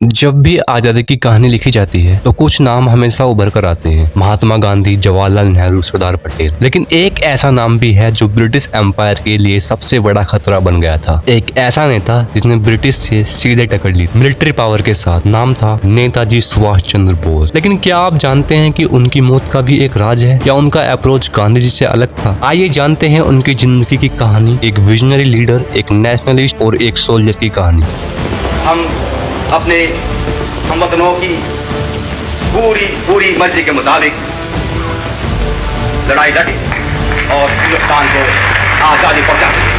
जब भी आजादी की कहानी लिखी जाती है तो कुछ नाम हमेशा उभर कर आते हैं। महात्मा गांधी, जवाहरलाल नेहरू, सरदार पटेल। लेकिन एक ऐसा नाम भी है जो ब्रिटिश एम्पायर के लिए सबसे बड़ा खतरा बन गया था। एक ऐसा नेता जिसने ब्रिटिश से सीधे टक्कर ली मिलिट्री पावर के साथ। नाम था नेताजी सुभाष चंद्र बोस। लेकिन क्या आप जानते हैं कि उनकी मौत का भी एक राज है? क्या उनका अप्रोच गांधी जी से अलग था? आइए जानते हैं उनकी जिंदगी की कहानी। एक विजनरी लीडर, एक नेशनलिस्ट और एक सोल्जर की कहानी। हम अपने हमवतनों की पूरी मर्जी के मुताबिक लड़ाई लड़ी और हिंदुस्तान को आजादी पहुंचाई।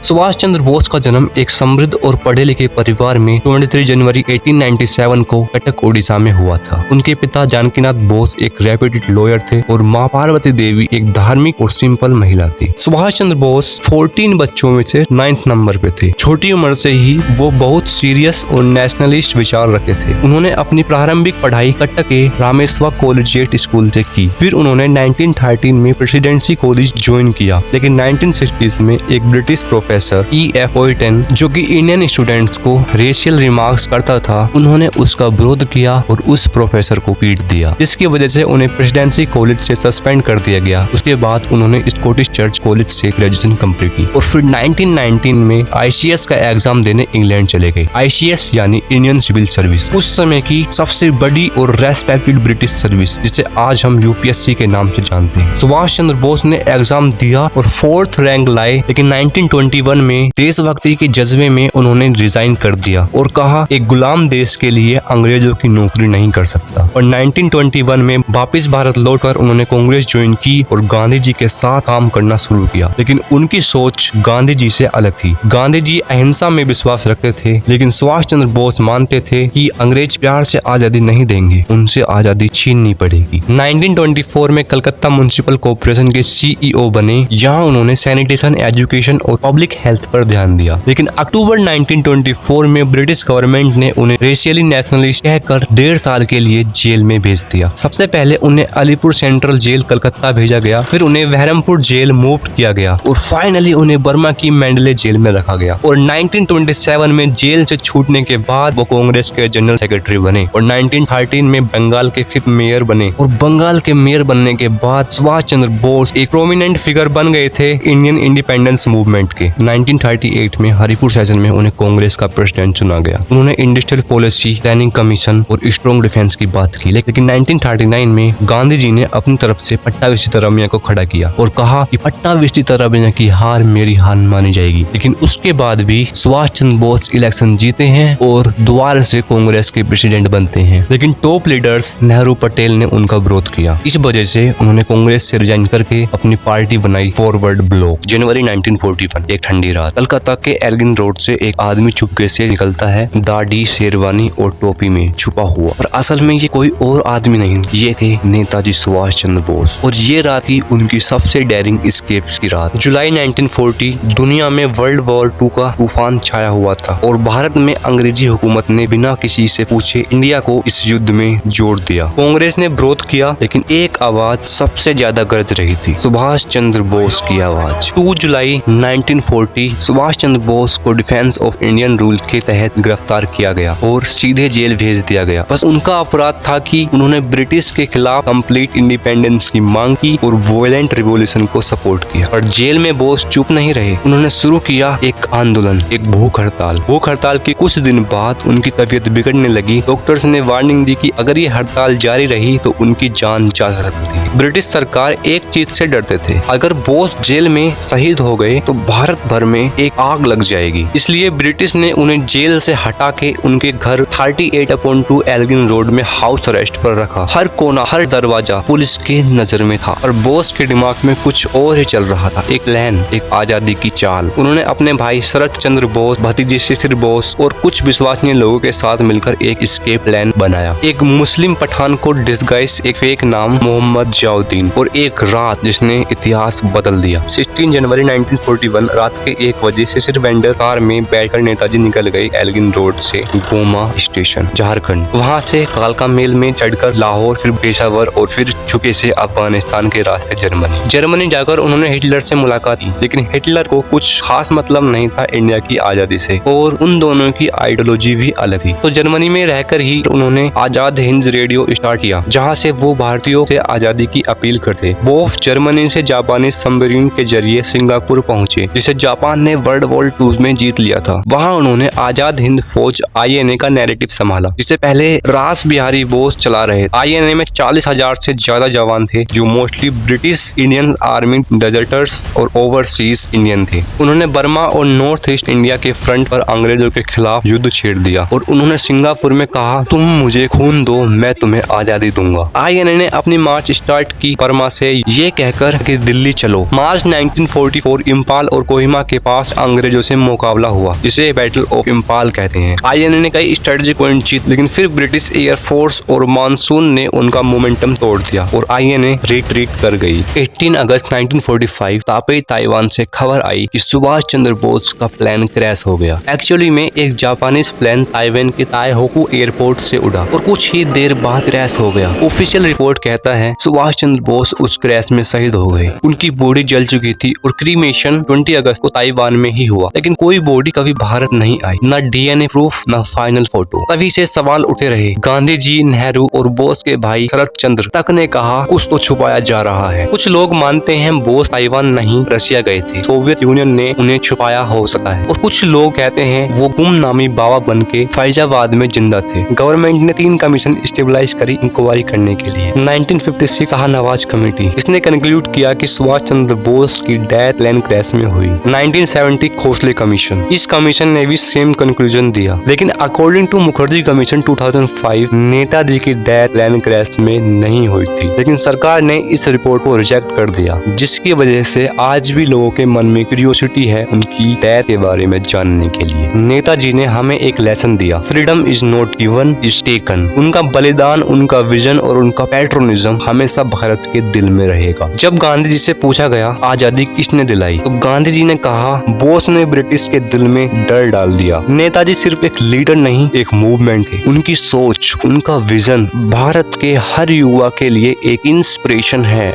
सुभाष चंद्र बोस का जन्म एक समृद्ध और पढ़े लिखे परिवार में 23 जनवरी 1897 को कटक ओडिशा में हुआ था। उनके पिता जानकीनाथ बोस एक रेप्यूटेड लॉयर थे और मां पार्वती देवी एक धार्मिक और सिंपल महिला थी। सुभाष चंद्र बोस 14 बच्चों में से 9th नंबर पे थे। छोटी उम्र से ही वो बहुत सीरियस और नेशनलिस्ट विचार रखते थे। उन्होंने अपनी प्रारंभिक पढ़ाई कटक के रामेश्वर कॉलेजिएट स्कूल से की। फिर उन्होंने 1913 में प्रेसिडेंसी कॉलेज ज्वाइन किया। लेकिन 1960s में एक ब्रिटिश प्रोफेसर E.F. Boynton, जो कि इंडियन स्टूडेंट्स को रेशियल रिमार्क्स करता था, उन्होंने उसका विरोध किया और उस प्रोफेसर को पीट दिया, जिसकी वजह से उन्हें प्रेसिडेंसी कॉलेज से सस्पेंड कर दिया गया। उसके बाद उन्होंने स्कॉटिश चर्च कॉलेज से ग्रेजुएशन कंप्लीट की और फिर 1919 में ICS का एग्जाम देने इंग्लैंड चले गए। ICS यानी इंडियन सिविल सर्विस, उस समय की सबसे बड़ी और रेस्पेक्टेड ब्रिटिश सर्विस, जिसे आज हम UPSC के नाम से जानते हैं। सुभाष चंद्र बोस ने एग्जाम दिया और 4th रैंक लाए। लेकिन 1921 में देशभक्ति के जज्बे में उन्होंने रिजाइन कर दिया और कहा एक गुलाम देश के लिए अंग्रेजों की नौकरी नहीं कर सकता। और 1921 में वापस भारत लौटकर उन्होंने कांग्रेस ज्वाइन की और गांधी जी के साथ काम करना शुरू किया। लेकिन उनकी सोच गांधी जी से अलग थी। गांधी जी अहिंसा में विश्वास रखते थे, लेकिन सुभाष चंद्र बोस मानते थे कि अंग्रेज प्यार से आजादी नहीं देंगे, उनसे आजादी छीननी पड़ेगी। 1924 में कलकत्ता म्युनिसिपल कॉर्पोरेशन के CEO बने। यहाँ उन्होंने सैनिटेशन, एजुकेशन और पब्लिक हेल्थ पर ध्यान दिया। लेकिन अक्टूबर 1924 में ब्रिटिश गवर्नमेंट ने उन्हें रेशियली नेशनलिस्ट कहकर 1.5 साल के लिए जेल में भेज दिया। सबसे पहले उन्हें अलीपुर सेंट्रल जेल कलकत्ता भेजा गया, फिर उन्हें बहरमपुर जेल मूव किया गया और फाइनली उन्हें बर्मा की मैंडले जेल में रखा गया। और 1927 में जेल से छूटने के बाद वो कांग्रेस के जनरल सेक्रेटरी बने और 1913 में बंगाल के 5th मेयर बने। और बंगाल के मेयर बनने के बाद सुभाष चंद्र बोस एक प्रोमिनेंट फिगर बन गए थे इंडियन इंडिपेंडेंस मूवमेंट के। 1938 में हरिपुर सेशन में उन्हें कांग्रेस का प्रेसिडेंट चुना गया। उन्होंने इंडस्ट्रियल पॉलिसी, प्लानिंग कमीशन और स्ट्रॉन्ग डिफेंस की बात की। लेकिन 1939 में गांधी जी ने अपनी तरफ से पट्टा विचित्रमिया को खड़ा किया और कहा कि पट्टा विचित्रमिया की हार मेरी हार मानी जाएगी। लेकिन उसके बाद भी सुभाष चंद्र बोस इलेक्शन जीते हैं और दोबारा से कांग्रेस के प्रेसिडेंट बनते हैं। लेकिन टॉप लीडर्स नेहरू, पटेल ने उनका विरोध किया। इस वजह से उन्होंने कांग्रेस से रिजाइन करके अपनी पार्टी बनाई फॉरवर्ड ब्लॉक। जनवरी 1941 एक ठंडी रात कलकत्ता के एल्गिन रोड से एक आदमी चुपके से निकलता है, दाढ़ी, शेरवानी और टोपी में छुपा हुआ। और असल में ये कोई और आदमी नहीं, ये थे नेताजी सुभाष चंद्र बोस। और ये रात ही उनकी सबसे डेयरिंग एस्केप्स की रात। जुलाई 1940 दुनिया में वर्ल्ड वॉर 2 का तूफान छाया हुआ था और भारत में अंग्रेजी हुकूमत ने बिना किसी से पूछे इंडिया को इस युद्ध में जोड़ दिया। कांग्रेस ने विरोध किया, लेकिन एक आवाज सबसे ज्यादा गरज रही थी, सुभाष चंद्र बोस की आवाज। 2 जुलाई 1940 सुभाष चंद्र बोस को डिफेंस ऑफ इंडियन रूल के तहत गिरफ्तार किया गया और सीधे जेल भेज दिया गया। बस उनका अपराध था कि उन्होंने ब्रिटिश के खिलाफ कंप्लीट इंडिपेंडेंस की मांग की और वॉयलेंट रिवॉल्यूशन को सपोर्ट किया। और जेल में बोस चुप नहीं रहे, उन्होंने शुरू किया एक आंदोलन, एक भूख हड़ताल। भूख हड़ताल के कुछ दिन बाद उनकी तबीयत बिगड़ने लगी। डॉक्टर्स ने वार्निंग दी कि अगर ये हड़ताल जारी रही तो उनकी जान जा सकती है। ब्रिटिश सरकार एक चीज से डरते थे, अगर बोस जेल में शहीद हो गए तो भारत भर में एक आग लग जाएगी। इसलिए ब्रिटिश ने उन्हें जेल से हटा के उनके घर 38/2 एल्गिन रोड में हाउस अरेस्ट पर रखा। हर कोना, हर दरवाजा पुलिस के नजर में था और बोस के दिमाग में कुछ और ही चल रहा था, एक प्लान, एक आजादी की चाल। उन्होंने अपने भाई शरद चंद्र बोस, भतीजे शिशिर बोस और कुछ विश्वसनीय लोगों के साथ मिलकर एक एस्केप प्लान बनाया। एक मुस्लिम पठान को डिस्गाइज एक फेक नाम मोहम्मद जियाउद्दीन और एक रात जिसने इतिहास बदल दिया। 16 जनवरी 1941 रात के 1 बजे शिशिर वेंडर कार में बैठकर नेताजी निकल गए एल्गिन रोड से गोमा स्टेशन झारखंड। वहां से कालका मेल में चढ़कर लाहौर, फिर पेशावर और फिर छुपे से अफगानिस्तान के रास्ते जर्मनी जाकर उन्होंने हिटलर से मुलाकात की, लेकिन हिटलर को कुछ खास मतलब नहीं था इंडिया की आजादी से और उन दोनों की आइडियोलॉजी भी अलग थी। तो जर्मनी में रहकर ही उन्होंने आजाद हिंद रेडियो स्टार्ट किया, जहां से वो भारतीयों से आजादी की अपील करते। बोफ जर्मनी से जापानी सबमरीन के जरिए सिंगापुर पहुंचे, जिसे जापान ने वर्ल्ड वॉर 2 में जीत लिया था। वहां उन्होंने आजाद हिंद फौज INA का नैरेटिव संभाला, जिसे पहले रास बिहारी बोस चला रहे। INA में 40,000 से ज्यादा जवान थे, जो मोस्टली ब्रिटिश इंडियन आर्मी डेजर्टर्स और ओवरसीज इंडियन थे। उन्होंने बर्मा और नॉर्थ ईस्ट इंडिया के फ्रंट पर अंग्रेजों के खिलाफ युद्ध छेड़ दिया और उन्होंने सिंगापुर में कहा, तुम मुझे खून दो, मैं तुम्हें आजादी दूंगा। INA ने अपनी मार्च स्टार्ट की बर्मा से ये कहकर कि दिल्ली चलो। मार्च 1944 इम्फाल और कोहिमा के पास अंग्रेजों से मुकाबला हुआ, जिसे बैटल ऑफ इम्फाल कहते हैं। INA ने कई स्ट्रेटेजिक पॉइंट जीत, लेकिन फिर ब्रिटिश एयरफोर्स और मानसून ने उनका मोमेंटम तोड़ दिया और INA रिट्रीट कर गई। 18 अगस्त 1945 तापई ताइवान से खबर आई कि सुभाष चंद्र बोस का प्लेन क्रैश हो गया। एक्चुअली में एक जापानीज प्लेन ताइवान के ताइहोकू एयरपोर्ट से उड़ा और कुछ ही देर बाद क्रैश हो गया। ऑफिशियल रिपोर्ट कहता है सुभाष चंद्र बोस उस क्रैश में शहीद हो गए। उनकी बॉडी जल चुकी थी और क्रीमेशन 20 अगस्त को ताइवान में ही हुआ, लेकिन कोई बॉडी कभी भारत नहीं आई, न DNA प्रूफ न फाइनल फोटो। तभी से सवाल उठे रहे। गांधी जी, नेहरू और बोस के भाई शरद चंद्र तक ने कहा कुछ तो छुपाया जा रहा है। कुछ लोग मानते हैं बोस ताइवान नहीं रशिया गए थे, सोवियत यूनियन ने उन्हें छुपाया हो सकता है, और कुछ लोग कहते हैं वो गुमनामी बाबा बन के फैजाबाद में जिंदा थे। गवर्नमेंट ने 3 कमीशन स्टेबलाइज करी इंक्वायरी करने के लिए। 1956 शाहनवाज कमेटी, इसने कंक्लूड किया कि सुभाष चंद्र बोस की डेथ प्लेन क्रैश में हुई। 1970 खोसले कमीशन, इस कमीशन ने भी सेम कंक्लूजन दिया, लेकिन according to Mukherjee commission 2005 Netaji की डेथ प्लेन क्रैश में नहीं हुई थी, लेकिन सरकार ने इस रिपोर्ट को रिजेक्ट कर दिया, जिसकी वजह से आज भी लोगों के मन में क्यूरियोसिटी है उनकी डेथ के बारे में जानने के लिए। नेताजी ने हमें एक लेसन दिया, freedom is not given is taken. उनका बलिदान, उनका विजन और उनका पैट्रोनिज्म हमेशा भारत के दिल में रहेगा। जब गांधी जी से पूछा गया आजादी किसने दिलाई, तो गांधी जी ने कहा बोस ने ब्रिटिश के दिल में डर डाल दिया। नेताजी सिर्फ एक लीडर नहीं, एक मूवमेंट थे। उनकी सोच, उनका विजन भारत के हर युवा के लिए एक इंस्पिरेशन है।